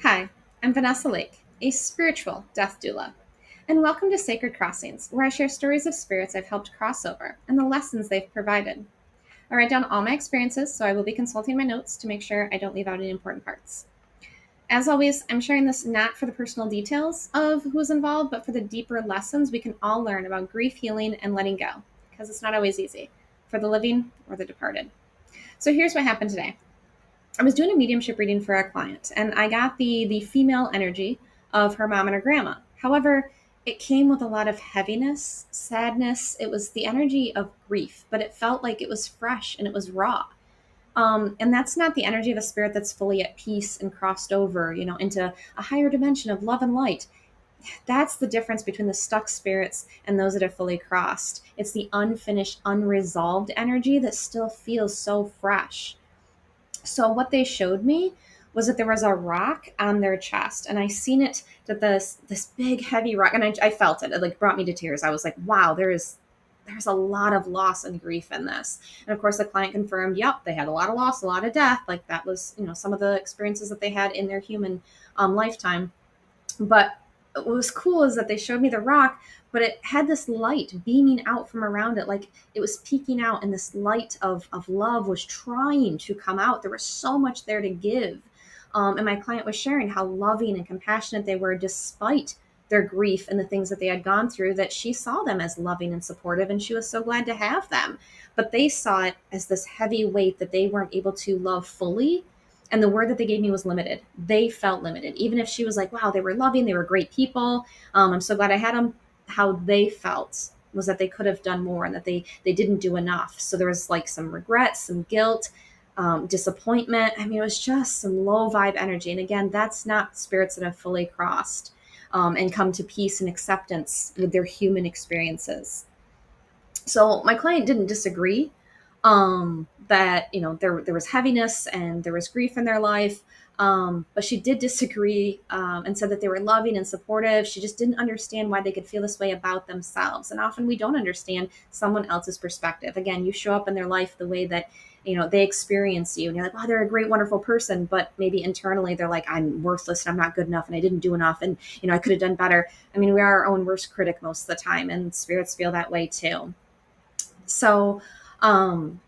Hi, I'm Vanessa Lake, a spiritual death doula, and welcome to Sacred Crossings, where I share stories of spirits I've helped cross over and the lessons they've provided. I write down all my experiences, so I will be consulting my notes to make sure I don't leave out any important parts. As always, I'm sharing this not for the personal details of who's involved, but for the deeper lessons we can all learn about grief, healing, and letting go, because it's not always easy for the living or the departed. So here's what happened today. I was doing a mediumship reading for a client, and I got the female energy of her mom and her grandma. However, it came with a lot of heaviness, sadness. It was the energy of grief, but it felt like it was fresh and it was raw. And that's not the energy of a spirit that's fully at peace and crossed over, into a higher dimension of love and light. That's the difference between the stuck spirits and those that have fully crossed. It's the unfinished, unresolved energy that still feels so fresh. So what they showed me was that there was a rock on their chest, and I seen it that this big heavy rock, and I felt it. It like brought me to tears. I was like, wow, there's a lot of loss and grief in this. And of course, the client confirmed, yep, they had a lot of loss, a lot of death. Like that was some of the experiences that they had in their human lifetime. But what was cool is that they showed me the rock, but it had this light beaming out from around it, like it was peeking out, and this light of love was trying to come out. There was so much there to give. And my client was sharing how loving and compassionate they were despite their grief and the things that they had gone through, that she saw them as loving and supportive, and she was so glad to have them. But they saw it as this heavy weight that they weren't able to love fully, and the word that they gave me was limited. They felt limited. Even if she was like, wow, they were loving, they were great people. I'm so glad I had them. How they felt was that they could have done more and that they didn't do enough. So there was like some regret, some guilt, disappointment. I mean, it was just some low vibe energy. And again, that's not spirits that have fully crossed and come to peace and acceptance with their human experiences. So my client didn't disagree that there was heaviness and there was grief in their life, but she did disagree, and said that they were loving and supportive. She just didn't understand why they could feel this way about themselves, and often we don't understand someone else's perspective. Again, you show up in their life the way that they experience you, and you're like, wow, they're a great, wonderful person, but maybe internally they're like, I'm worthless and I'm not good enough and I didn't do enough, and I could have done better. I mean, we are our own worst critic most of the time, and spirits feel that way too. So, um,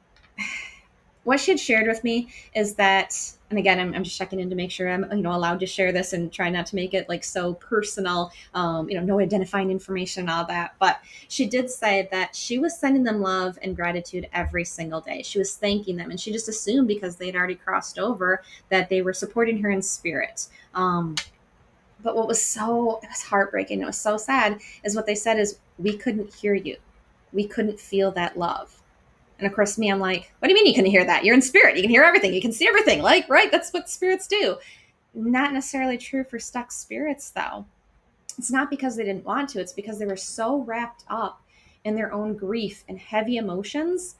what she had shared with me is that, and again, I'm just checking in to make sure I'm, allowed to share this and try not to make it like so personal, no identifying information and all that. But she did say that she was sending them love and gratitude every single day. She was thanking them, and she just assumed because they'd already crossed over that they were supporting her in spirit. But it was heartbreaking, it was so sad, is what they said is, we couldn't hear you. We couldn't feel that love. And of course, me, I'm like, what do you mean you can hear that? You're in spirit. You can hear everything. You can see everything. Like, right? That's what spirits do. Not necessarily true for stuck spirits, though. It's not because they didn't want to, it's because they were so wrapped up in their own grief and heavy emotions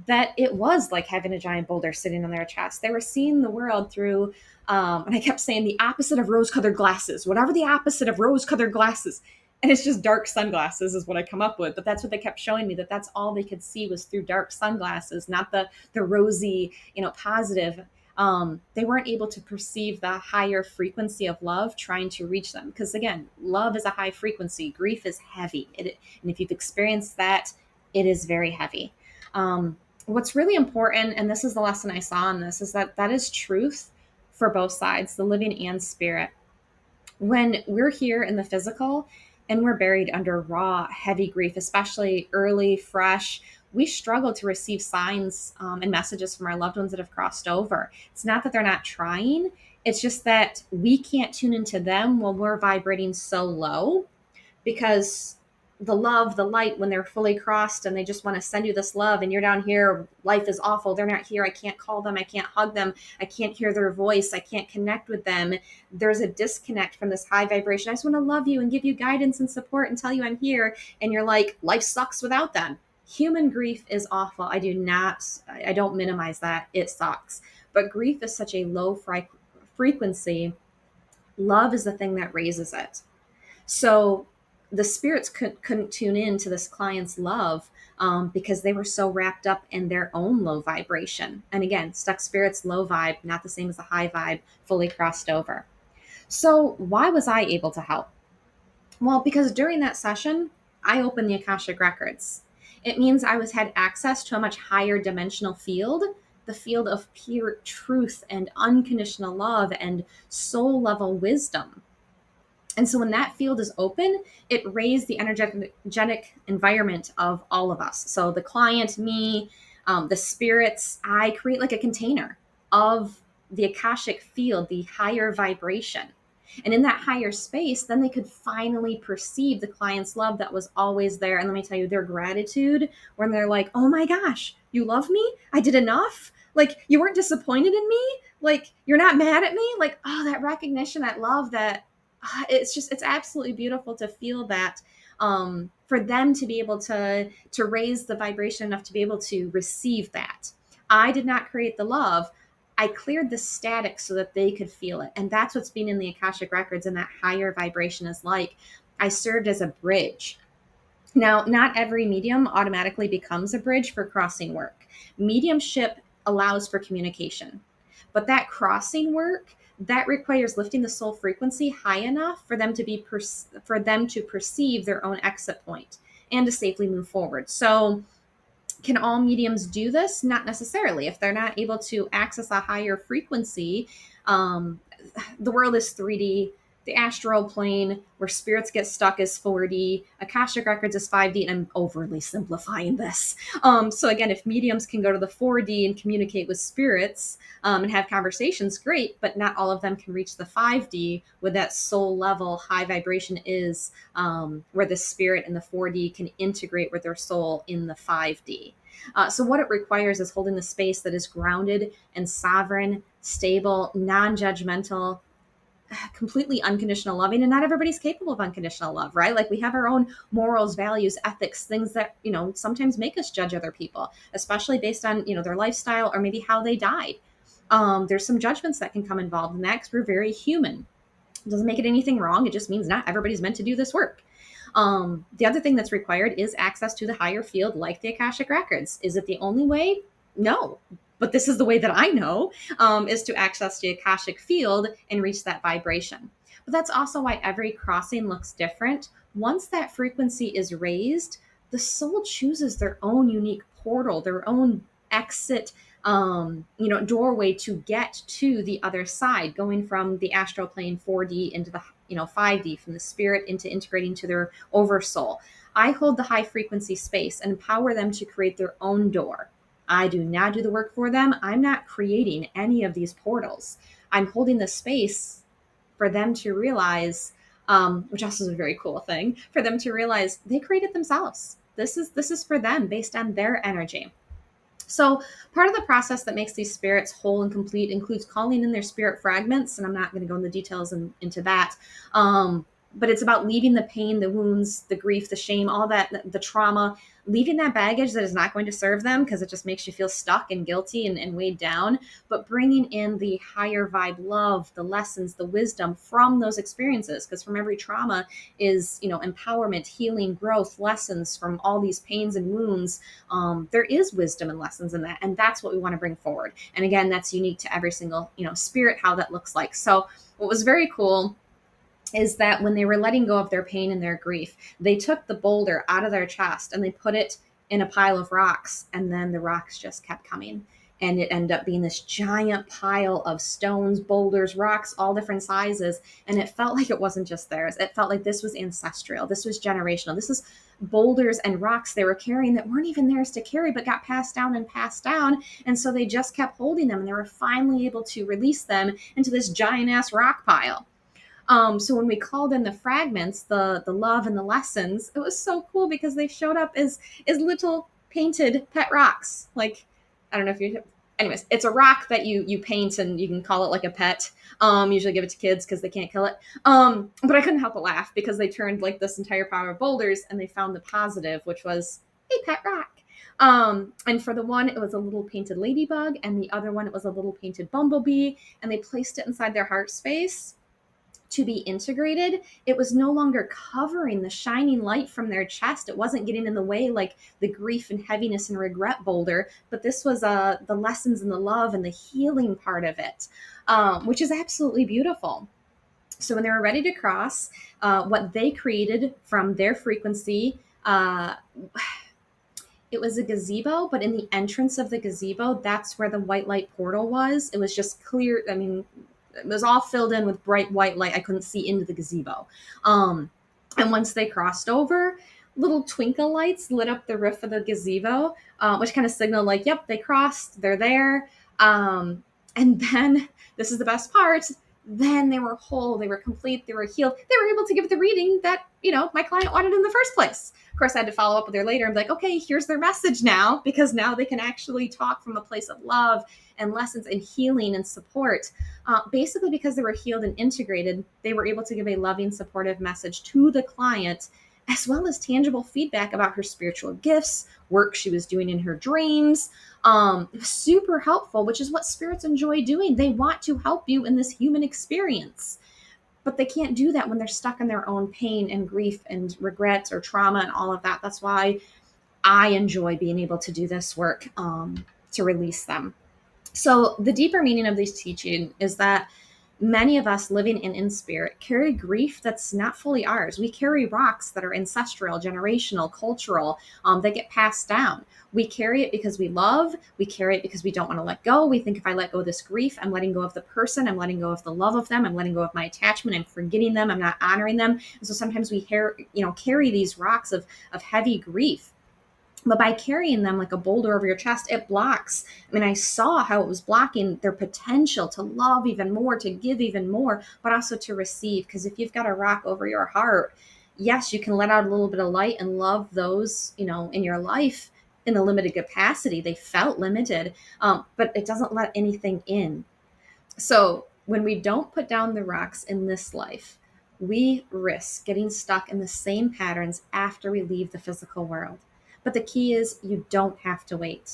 that it was like having a giant boulder sitting on their chest. They were seeing the world through, and I kept saying, the opposite of rose colored glasses, whatever the opposite of rose colored glasses. And it's just dark sunglasses is what I come up with. But that's what they kept showing me, that that's all they could see was through dark sunglasses, not the rosy, positive. They weren't able to perceive the higher frequency of love trying to reach them. Because again, love is a high frequency. Grief is heavy. And if you've experienced that, it is very heavy. What's really important, and this is the lesson I saw in this, is that that is truth for both sides, the living and spirit. When we're here in the physical and we're buried under raw, heavy grief, especially early, fresh, we struggle to receive signs and messages from our loved ones that have crossed over. It's not that they're not trying, it's just that we can't tune into them while we're vibrating so low, because the love, the light, when they're fully crossed and they just want to send you this love, and you're down here, life is awful, they're not here, I can't call them, I can't hug them, I can't hear their voice, I can't connect with them. There's a disconnect from this high vibration. I just want to love you and give you guidance and support and tell you I'm here. And you're like, life sucks without them. Human grief is awful. I don't minimize that. It sucks. But grief is such a low frequency. Love is the thing that raises it. So the spirits couldn't tune in to this client's love, because they were so wrapped up in their own low vibration. And again, stuck spirits, low vibe, not the same as the high vibe, fully crossed over. So why was I able to help? Well, because during that session, I opened the Akashic records. It means I was had access to a much higher dimensional field, the field of pure truth and unconditional love and soul level wisdom. And so when that field is open, it raised the energetic environment of all of us. So the client, me, the spirits, I create like a container of the Akashic field, the higher vibration. And in that higher space, then they could finally perceive the client's love that was always there. And let me tell you, their gratitude when they're like, oh my gosh, you love me? I did enough? Like, you weren't disappointed in me? Like, you're not mad at me? Like, oh, that recognition, that love, that it's absolutely beautiful to feel that, for them to be able to raise the vibration enough to be able to receive that. I did not create the love. I cleared the static so that they could feel it. And that's what's been in the Akashic records, and that higher vibration is like. I served as a bridge. Now, not every medium automatically becomes a bridge for crossing work. Mediumship allows for communication, but that crossing work, that requires lifting the soul frequency high enough for them to for them to perceive their own exit point and to safely move forward. So, can all mediums do this? Not necessarily. If they're not able to access a higher frequency, um, the world is 3D. The astral plane where spirits get stuck is 4D. Akashic records is 5D, and I'm overly simplifying this. So again, if mediums can go to the 4D and communicate with spirits, and have conversations, great, but not all of them can reach the 5D where that soul level high vibration is, where the spirit and the 4D can integrate with their soul in the 5D. So what it requires is holding the space that is grounded and sovereign, stable, non-judgmental, completely unconditional loving. And not everybody's capable of unconditional love, right? Like, we have our own morals, values, ethics, things that, sometimes make us judge other people, especially based on, their lifestyle or maybe how they died. There's some judgments that can come involved in that because we're very human. It doesn't make it anything wrong. It just means not everybody's meant to do this work. The other thing that's required is access to the higher field, like the Akashic records. Is it the only way? No. But this is the way that I know, is to access the Akashic field and reach that vibration. But that's also why every crossing looks different. Once that frequency is raised, the soul chooses their own unique portal, their own exit, doorway to get to the other side, going from the astral plane 4D into the 5D, from the spirit into integrating to their oversoul. I hold the high frequency space and empower them to create their own door. I do not do the work for them. I'm not creating any of these portals. I'm holding the space for them to realize, which also is a very cool thing, for them to realize they created themselves. This is for them based on their energy. So part of the process that makes these spirits whole and complete includes calling in their spirit fragments, and I'm not going to go into the details into that. But it's about leaving the pain, the wounds, the grief, the shame, all that, the trauma, leaving that baggage that is not going to serve them because it just makes you feel stuck and guilty and weighed down, but bringing in the higher vibe love, the lessons, the wisdom from those experiences, because from every trauma is, empowerment, healing, growth, lessons from all these pains and wounds. There is wisdom and lessons in that, and that's what we want to bring forward. And again, that's unique to every single, spirit, how that looks like. So what was very cool is that when they were letting go of their pain and their grief, they took the boulder out of their chest and they put it in a pile of rocks, and then the rocks just kept coming. And it ended up being this giant pile of stones, boulders, rocks, all different sizes. And it felt like it wasn't just theirs. It felt like this was ancestral. This was generational. This is boulders and rocks they were carrying that weren't even theirs to carry, but got passed down and passed down. And so they just kept holding them, and they were finally able to release them into this giant ass rock pile. So when we called in the fragments, the love and the lessons, it was so cool because they showed up as little painted pet rocks. Like, I don't know if you, anyways, it's a rock that you paint and you can call it like a pet. Usually give it to kids because they can't kill it. But I couldn't help but laugh because they turned like this entire pile of boulders and they found the positive, which was a pet rock. And for the one, it was a little painted ladybug, and the other one, it was a little painted bumblebee, and they placed it inside their heart space to be integrated. It was no longer covering the shining light from their chest. It wasn't getting in the way like the grief and heaviness and regret boulder, but this was the lessons and the love and the healing part of it, which is absolutely beautiful. So when they were ready to cross, what they created from their frequency, it was a gazebo, but in the entrance of the gazebo, that's where the white light portal was. It was just clear. I mean, it was all filled in with bright white light. I couldn't see into the gazebo. And once they crossed over, little twinkle lights lit up the roof of the gazebo, which kind of signaled like, yep, they crossed, they're there. And then this is the best part. Then they were whole, they were complete, they were healed. They were able to give the reading that, my client wanted in the first place. Of course, I had to follow up with her later and be like, okay, here's their message now, because now they can actually talk from a place of love and lessons and healing and support. Basically, because they were healed and integrated, they were able to give a loving, supportive message to the client, as well as tangible feedback about her spiritual gifts, work she was doing in her dreams. It was super helpful, which is what spirits enjoy doing. They want to help you in this human experience, but they can't do that when they're stuck in their own pain and grief and regrets or trauma and all of that. That's why I enjoy being able to do this work, to release them. So the deeper meaning of this teaching is that many of us living in spirit carry grief that's not fully ours. We carry rocks that are ancestral, generational, cultural, that get passed down. We carry it because we love. We carry it because we don't want to let go. We think if I let go of this grief, I'm letting go of the person. I'm letting go of the love of them. I'm letting go of my attachment. I'm forgetting them. I'm not honoring them. And so sometimes we carry these rocks of heavy grief. But by carrying them like a boulder over your chest, it blocks. I mean, I saw how it was blocking their potential to love even more, to give even more, but also to receive. Because if you've got a rock over your heart, yes, you can let out a little bit of light and love those, in your life in a limited capacity. They felt limited, but it doesn't let anything in. So when we don't put down the rocks in this life, we risk getting stuck in the same patterns after we leave the physical world. But the key is you don't have to wait.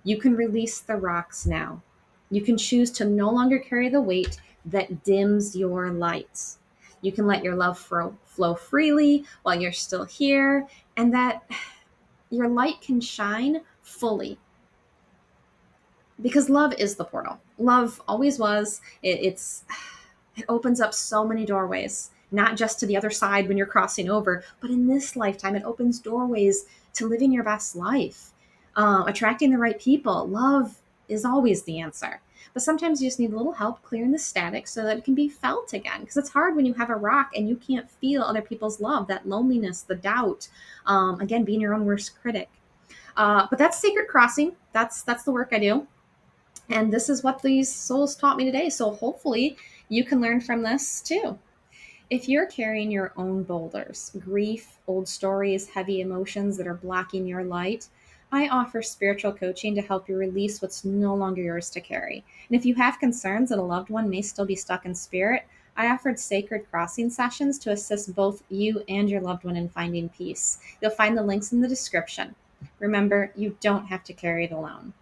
You can release the rocks now. You can choose to no longer carry the weight that dims your light. You can let your love flow freely while you're still here, and that your light can shine fully, because love is the portal. Love always was. It opens up so many doorways, not just to the other side when you're crossing over, but in this lifetime, it opens doorways to living your best life, attracting the right people. Love is always the answer. But sometimes you just need a little help clearing the static so that it can be felt again. Because it's hard when you have a rock and you can't feel other people's love, that loneliness, the doubt, again, being your own worst critic. But that's sacred crossing. That's the work I do. And this is what these souls taught me today. So hopefully you can learn from this too. If you're carrying your own boulders, grief, old stories, heavy emotions that are blocking your light, I offer spiritual coaching to help you release what's no longer yours to carry. And if you have concerns that a loved one may still be stuck in spirit, I offered sacred crossing sessions to assist both you and your loved one in finding peace. You'll find the links in the description. Remember, you don't have to carry it alone.